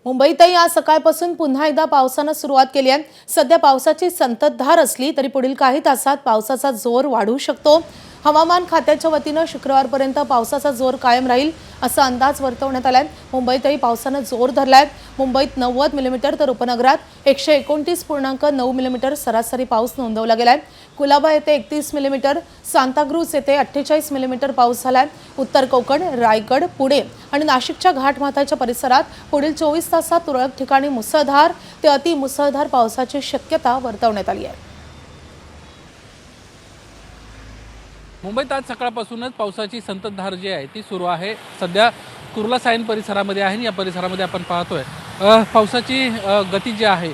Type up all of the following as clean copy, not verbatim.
मुंबईतही आज सकाळपासून पुन्हा एकदा पावसानं सुरुवात केली आहे। सध्या पावसाची संततधार असली तरी पुढील काही तासात पावसाचा जोर वाढू शकतो। हवामान खात्याच्या वतीनं शुक्रवारपर्यंत पावसाचा जोर कायम राहील असा अंदाज वर्तवण्यात आलाय। मुंबईतही पावसानं जोर धरलाय। मुंबईत 90 मिलीमीटर तर उपनगरात 129.9 मिलीमीटर सरासरी पाऊस नोंदवला गेलाय। कुलाबा येथे 31 मिलीमीटर, सांताक्रूज येथे 48 मिलीमीटर पाऊस झालाय। उत्तर कोकण, रायगड, पुणे आणि नाशिकच्या घाटमाथ्याच्या परिसरात पुढील 24 तासात तुरळक ठिकाणी मुसळधार ते अतिमुसळधार पावसाची शक्यता वर्तवण्यात आली आहे। मुंबईत आज सकाळपासूनच पावसाची संततधार जी आहे ती सुरू आहे। सध्या कुर्ला सायन परिसरामध्ये आहे। या परिसरामध्ये आपण पाहतोय पावसाची गती जी आहे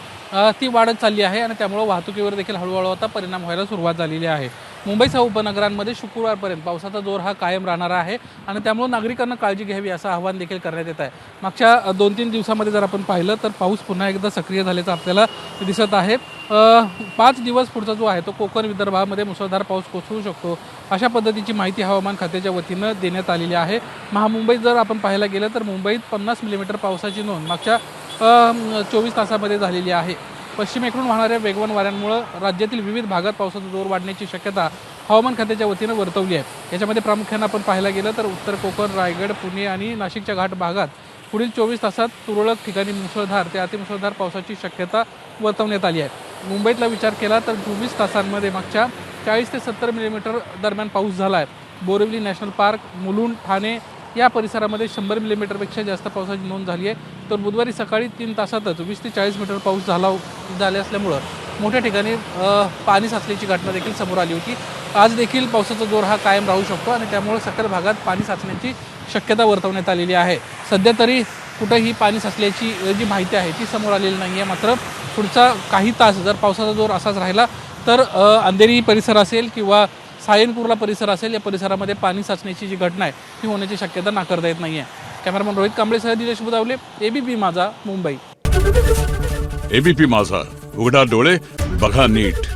ती वाढत चालली आहे आणि त्यामुळे वाहतुकीवर देखील हळूहळू आता परिणाम व्हायला सुरुवात झालेली आहे। मुंबईसह उपनगरांमध्ये शुक्रवारपर्यंत पावसाचा जोर हा कायम राहणार आहे आणि त्यामुळे नागरिकांना काळजी घ्यावी असं आवाहन देखील करण्यात येत आहे। मागच्या 2-3 दिवसांमध्ये जर आपण पाहिलं तर पाऊस पुन्हा एकदा सक्रिय झाल्याचं आपल्याला दिसत आहे। 5 दिवस पुढचा जो आहे तो कोकण विदर्भामध्ये मुसळधार पाऊस कोसळू शकतो अशा पद्धतीची माहिती हवामान खात्याच्या वतीनं देण्यात आलेली आहे। महामुंबईत जर आपण पाहायला गेलं तर मुंबईत 50 मिलीमीटर पावसाची नोंद मागच्या 24 तासामध्ये झालेली आहे। पश्चिमेकडून वाहणाऱ्या वेगवान वाऱ्यांमुळे राज्यातील विविध भागात पावसाचा जोर वाढण्याची शक्यता हवामान खात्याच्या वतीनं वर्तवली आहे। याच्यामध्ये प्रामुख्याने आपण पाहायला गेलं तर उत्तर कोकण, रायगड, पुणे आणि नाशिकच्या घाट भागात पुढील 24 तासात तुरळक ठिकाणी मुसळधार ते अतिमुसळधार पावसाची शक्यता वर्तवण्यात आली आहे। मुंबईतला विचार केला तर 24 तासांमध्ये मागच्या 40 ते 70 मिलीमीटर दरम्यान पाऊस झाला आहे। बोरिवली नॅशनल पार्क, मुलुंड, ठाणे या परिसरामध्ये 100 मिलीमीटरपेक्षा जास्त पावसाची नोंद झाली आहे। तर बुधवारी सकाळी 3 तासातच 20 ते 40 मीटर पाऊस झाले असल्यामुळं मोठ्या ठिकाणी पाणी साचल्याची घटना देखील समोर आली होती। आज देखील पावसाचा जोर हा कायम राहू शकतो आणि त्यामुळे सखल भागात पाणी साचण्याची शक्यता वर्तवण्यात आलेली आहे। सध्या तरी कुठेही पाणी साचल्याची जी माहिती आहे ती समोर आलेली नाही आहे। मात्र पुढचा काही तास जर पावसाचा जोर असाच राहिला तर अंधेरी परिसर असेल किंवा सायन कुर्ला परिसर असेल या परिसरामध्ये पाणी साचण्याची जी घटना आहे ती होण्याची शक्यता नाकारता येत नाही आहे। कॅमेरामन रोहित कांबळेसह दिनेश बुदावले, एबीपी माझा, मुंबई। एबीपी माझा, उघडा डोळे बघा नीट।